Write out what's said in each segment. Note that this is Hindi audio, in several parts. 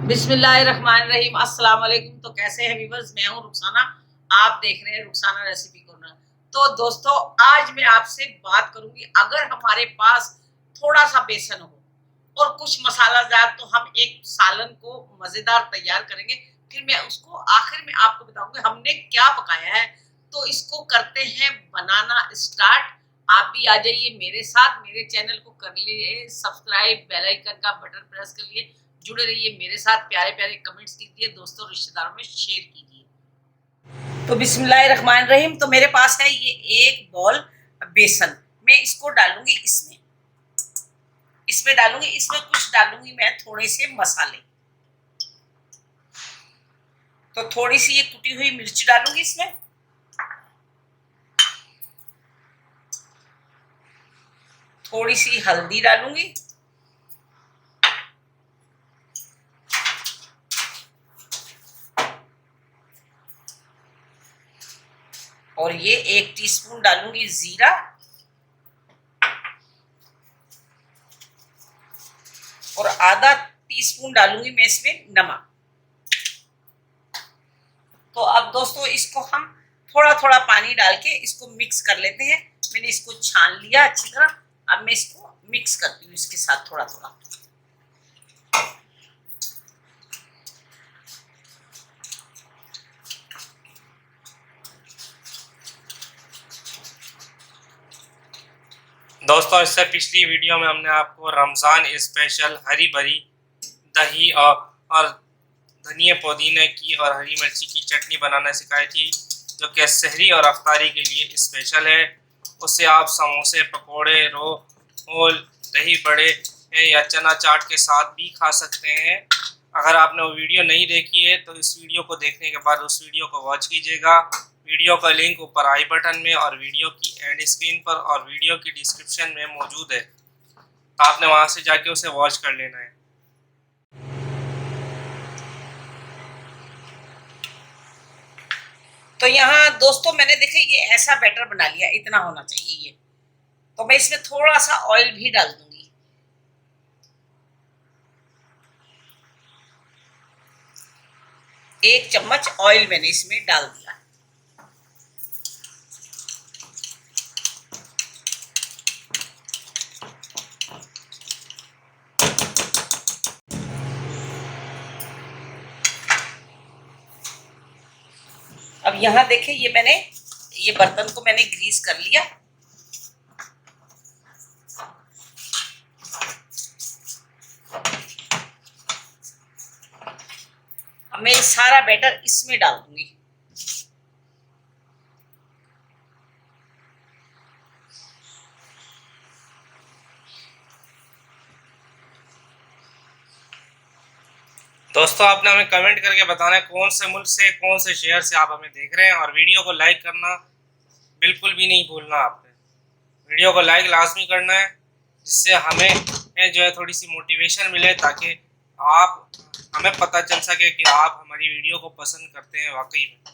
बिस्मिल्लाहिर्रहमानिर्रहीम। अस्सलाम वालेकुम। तो कैसे हैं व्यूअर्स, मैं हूं रुखसाना। आप देख रहे हैं रुखसाना रेसिपी कॉर्नर। तो दोस्तों, आज मैं आपसे बात करूंगी, अगर हमारे पास थोड़ा सा बेसन हो और कुछ मसालादार, तो हम एक सालन को मजेदार तैयार करेंगे। फिर मैं उसको आखिर में आपको बताऊंगी हमने क्या पकाया है। तो इसको करते हैं बनाना स्टार्ट। आप भी आ जाइए मेरे साथ, मेरे चैनल को कर लिए सब्सक्राइब, बेल आइकन का बटन प्रेस कर लिए, जुड़े रहिए मेरे साथ, प्यारे प्यारे कमेंट्स कीजिए, दोस्तों रिश्तेदारों में शेयर कीजिए। तो बिस्मिल्लाहिर्रहमानिर्रहीम। तो मेरे पास है ये एक बॉल बेसन। मैं इसको डालूंगी इसमें, इसमें कुछ डालूंगी मैं थोड़े से मसाले। तो थोड़ी सी ये कुटी हुई मिर्च डालूंगी इसमें, थोड़ी सी हल्दी डालूंगी, और ये 1 टीस्पून डालूंगी जीरा, और आधा टीस्पून डालूंगी मैं इसमें नमक। तो अब दोस्तों, इसको हम थोड़ा थोड़ा पानी डाल के इसको मिक्स कर लेते हैं। मैंने इसको छान लिया अच्छी तरह। अब मैं इसको मिक्स करती हूँ इसके साथ थोड़ा थोड़ा। दोस्तों, इससे पिछली वीडियो में हमने आपको रमज़ान स्पेशल हरी भरी दही और धनिया पुदीने की और हरी मिर्ची की चटनी बनाना सिखाई थी, जो कि सहरी और अफ्तारी के लिए स्पेशल है। उससे आप समोसे, पकोड़े, रोल, दही बड़े या चना चाट के साथ भी खा सकते हैं। अगर आपने वो वीडियो नहीं देखी है तो इस वीडियो को देखने के बाद उस वीडियो को वॉच कीजिएगा। वीडियो का लिंक ऊपर आई बटन में और वीडियो की एंड स्क्रीन पर और वीडियो की डिस्क्रिप्शन में मौजूद है। आपने वहां से जाके उसे वॉच कर लेना है। तो यहाँ दोस्तों, मैंने देखा ये ऐसा बैटर बना लिया, इतना होना चाहिए ये। तो मैं इसमें थोड़ा सा ऑयल भी डाल दूंगी। एक चम्मच ऑयल मैंने इसमें डाल दिया। अब यहाँ देखिए, ये बर्तन को मैंने ग्रीस कर लिया। अब मैं सारा बैटर इसमें डाल दूंगी। दोस्तों, आपने हमें कमेंट करके बताना है कौन से मुल्क से, कौन से शहर से आप हमें देख रहे हैं, और वीडियो को लाइक करना बिल्कुल भी नहीं भूलना। आपने वीडियो को लाइक लाजमी करना है, जिससे हमें जो है थोड़ी सी मोटिवेशन मिले, ताकि आप हमें पता चल सके कि आप हमारी वीडियो को पसंद करते हैं वाकई में।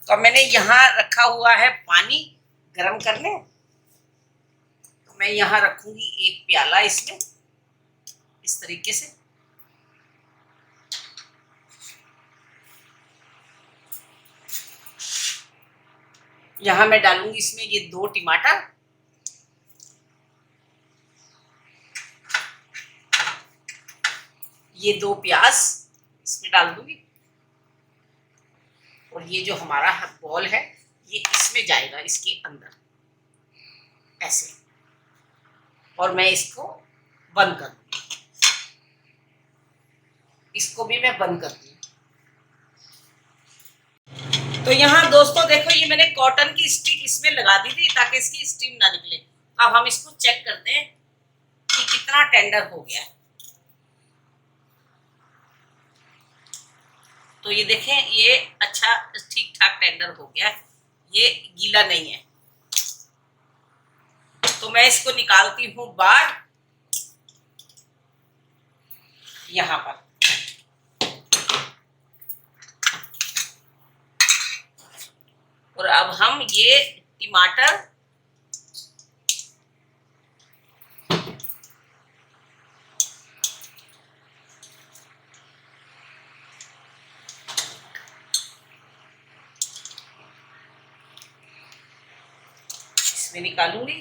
तो मैंने यहाँ रखा हुआ है पानी गरम करने। तो मैं यहाँ रखूंगी 1 प्याला इसमें, इस तरीके से। यहाँ मैं डालूंगी इसमें ये 2 टमाटर, ये 2 प्याज इसमें डाल दूंगी, और ये जो हमारा बॉल है ये इसमें जाएगा, इसके अंदर ऐसे। और मैं इसको बंद कर दूंगी। इसको भी मैं बंद कर दूंगी। तो यहाँ दोस्तों देखो, ये मैंने कॉटन की स्टिक इसमें लगा दी थी ताकि इसकी स्टीम ना निकले। अब हम इसको चेक करते हैं कि कितना टेंडर हो गया है। तो ये देखें, ये अच्छा ठीक ठाक टेंडर हो गया है, ये गीला नहीं है। तो मैं इसको निकालती हूँ बाहर, यहाँ पर। और अब हम ये टमाटर इसमें निकालूंगी।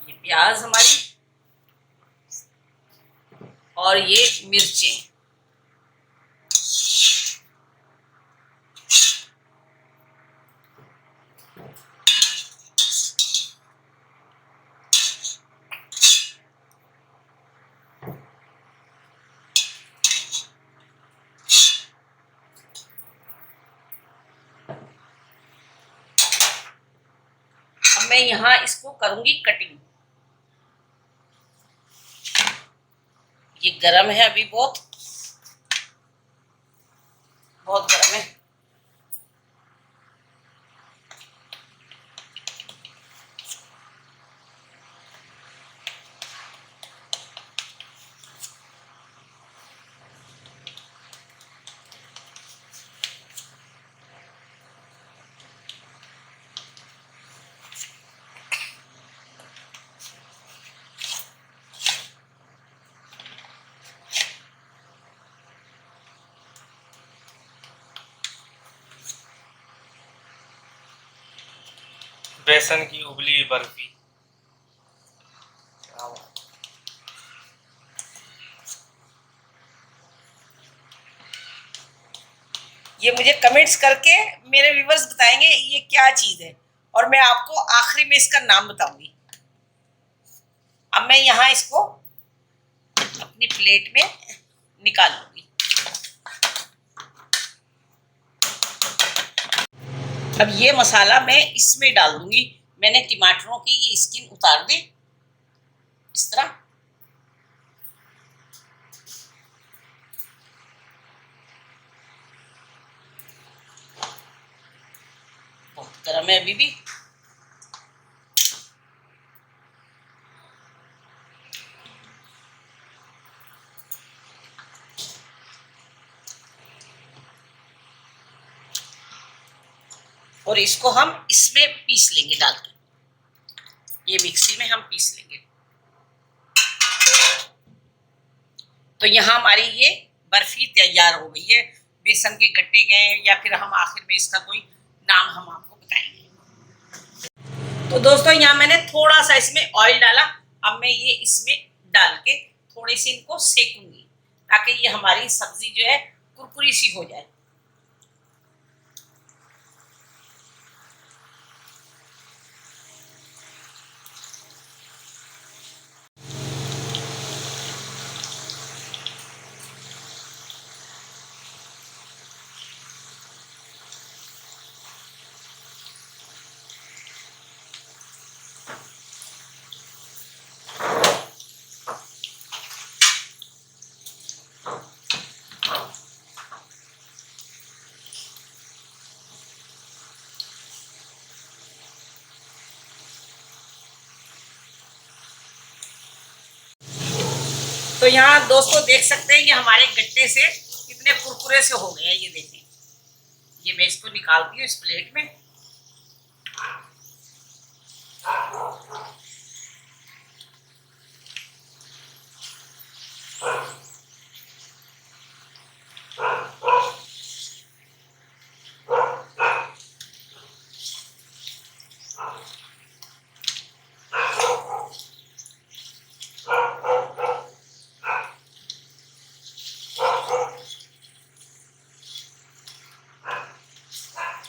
ये प्याज हमारी और ये मिर्चें। अब मैं यहाँ इसको करूंगी कटिंग। ये गरम है, अभी बहुत बहुत गरम है। बेसन की उबली हुई बर्फी। ये मुझे कमेंट्स करके मेरे व्यूवर्स बताएंगे ये क्या चीज है, और मैं आपको आखिरी में इसका नाम बताऊंगी। अब मैं यहाँ इसको अपनी प्लेट में निकाल लूंगी। अब ये मसाला मैं इसमें डाल दूंगी। मैंने टमाटरों की ये स्किन उतार दी इस तरह। बहुत गर्म है अभी भी। और इसको हम इसमें पीस लेंगे डाल के। ये मिक्सी में हम पीस लेंगे। तो यहाँ हमारी ये बर्फी तैयार हो गई है। बेसन के गट्टे गए, या फिर हम आखिर में इसका कोई नाम हम आपको बताएंगे। तो दोस्तों यहाँ मैंने थोड़ा सा इसमें ऑयल डाला। अब मैं ये इसमें डाल के थोड़ी सी इनको सेकूंगी, ताकि ये हमारी सब्जी जो है कुरकुरी सी हो जाए। तो यहाँ दोस्तों देख सकते हैं कि हमारे गट्टे से कितने कुरकुरे से हो गए हैं। ये देखें। ये मैं इसको निकालती हूँ इस प्लेट में।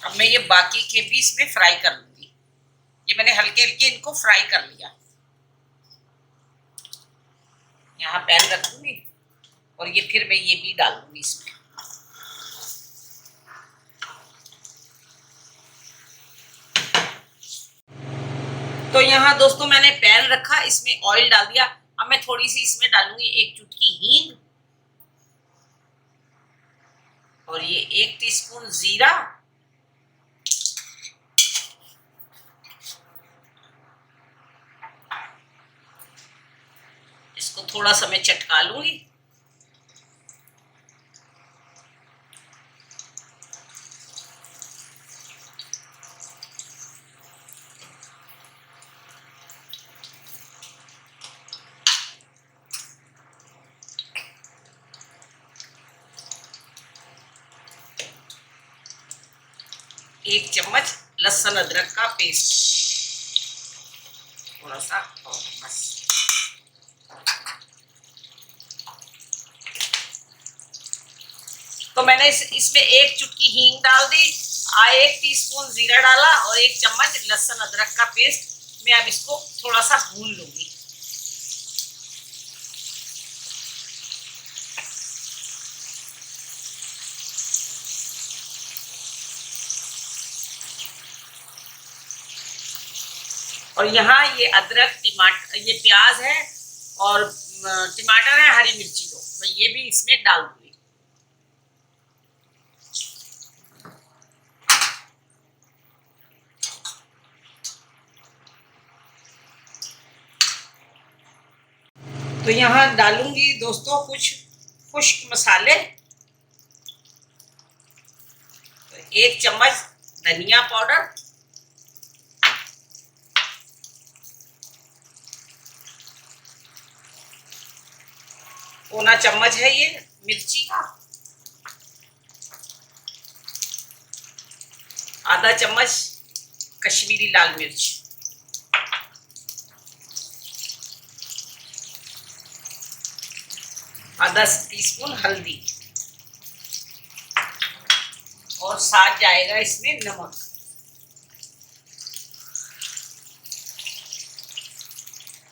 अब मैं ये बाकी के भी इसमें फ्राई कर लूंगी। ये मैंने हल्के हल्के इनको फ्राई कर लिया। यहाँ पैन रख दूंगी और ये फिर मैं ये भी डाल दूंगी इसमें। तो यहाँ दोस्तों मैंने पैन रखा, इसमें ऑयल डाल दिया। अब मैं थोड़ी सी इसमें डालूंगी एक चुटकी हींग, और ये 1 टीस्पून जीरा, इसको थोड़ा सा मैं चटका लूंगी। 1 चम्मच लहसुन अदरक का पेस्ट, थोड़ा सा, और बस। तो मैंने इसमें 1 चुटकी हींग डाल दी, 1 टीस्पून जीरा डाला और 1 चम्मच लहसुन अदरक का पेस्ट। मैं अब इसको थोड़ा सा भून लूंगी। और यहाँ ये अदरक, टमाटर, ये प्याज है और टमाटर है, हरी मिर्ची दो, मैं ये भी इसमें डाल दूंगी। तो यहाँ डालूंगी दोस्तों कुछ खुश्क मसाले। तो 1 चम्मच धनिया पाउडर, पौना चम्मच है ये मिर्ची का, आधा चम्मच कश्मीरी लाल मिर्च, आधा टीस्पून हल्दी, और साथ जाएगा इसमें नमक।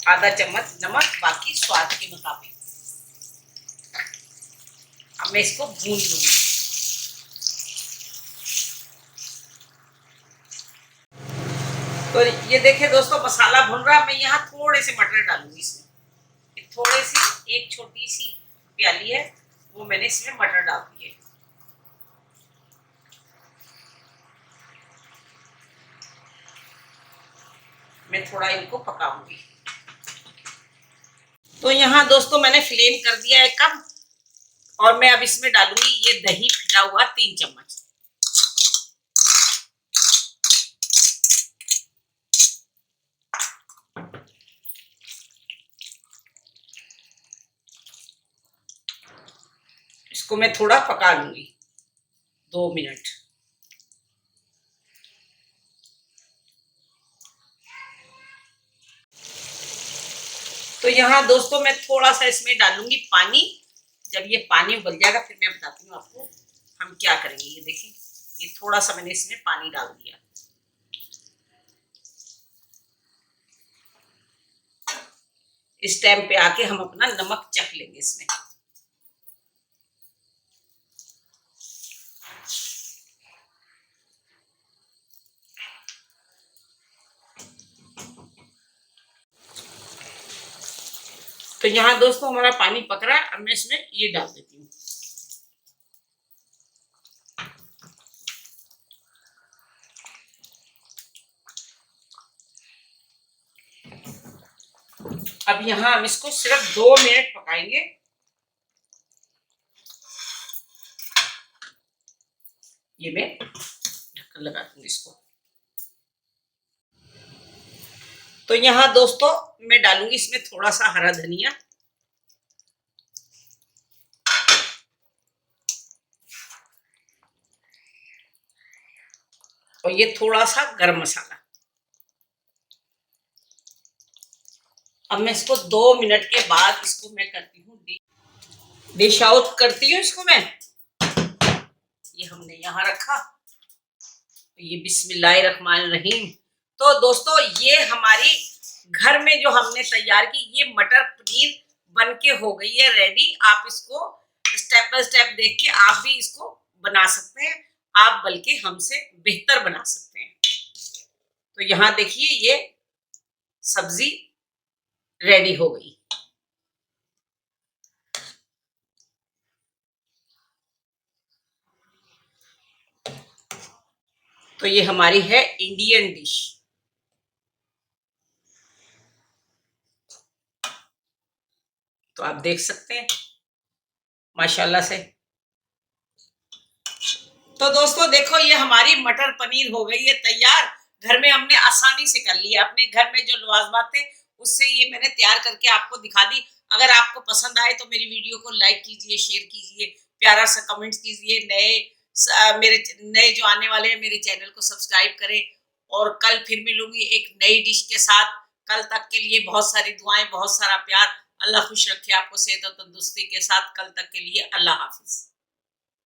आधा चम्मच नमक, बाकी स्वाद के मुताबिक। अब मैं इसको भून लूंगी। तो ये देखिए दोस्तों, मसाला भून रहा है। मैं यहाँ थोड़े से मटर डालूंगी इसमें, थोड़ी सी, 1 छोटी सी प्याली है वो मैंने इसमें मटर डाल दिए। मैं थोड़ा इनको पकाऊंगी। तो यहाँ दोस्तों मैंने फ्लेम कर दिया है कम, और मैं अब इसमें डालूंगी ये दही फिटा हुआ 3 चम्मच। इसको मैं थोड़ा पका लूंगी, 2 मिनट। तो यहाँ दोस्तों मैं थोड़ा सा इसमें डालूंगी पानी। जब ये पानी उबल जाएगा फिर मैं बताती हूँ आपको हम क्या करेंगे। ये देखिए, ये थोड़ा सा मैंने इसमें पानी डाल दिया। इस टाइम पे आके हम अपना नमक चख लेंगे इसमें। तो यहाँ दोस्तों हमारा पानी पक रहा है। अब मैं इसमें ये डाल देती हूँ। अब यहाँ हम इसको सिर्फ 2 मिनट पकाएंगे। ये मैं ढक्कन लगा दूंगी इसको। तो यहाँ दोस्तों मैं डालूंगी इसमें थोड़ा सा हरा धनिया, और ये थोड़ा सा गरम मसाला। अब मैं इसको 2 मिनट के बाद इसको मैं करती हूँ डिश आउट करती हूँ इसको मैं। ये हमने यहाँ रखा। तो ये बिस्मिल्लाहिर्रहमानिर्रहीम। तो दोस्तों ये हमारी घर में जो हमने तैयार की ये मटर पनीर बन के हो गई है रेडी। आप इसको स्टेप बाय स्टेप देख के आप भी इसको बना सकते हैं। आप बल्कि हमसे बेहतर बना सकते हैं। तो यहाँ देखिए ये सब्जी रेडी हो गई। तो ये हमारी है इंडियन डिश। तो आप देख सकते हैं माशाल्लाह से। तो दोस्तों देखो ये हमारी मटर पनीर हो गई है तैयार। घर में हमने आसानी से कर लिया। अपने घर में जो लवाजमात थे उससे ये मैंने तैयार करके आपको दिखा दी। अगर आपको पसंद आए तो मेरी वीडियो को लाइक कीजिए, शेयर कीजिए, प्यारा सा कमेंट्स कीजिए। नए मेरे नए जो आने वाले हैं मेरे चैनल को सब्सक्राइब करें। और कल फिर मिलूंगी एक नई डिश के साथ। कल तक के लिए बहुत सारी दुआएं, बहुत सारा प्यार। अल्लाह खुश रखे आपको सेहत और तंदुरुस्ती के साथ। कल तक के लिए अल्लाह हाफिज।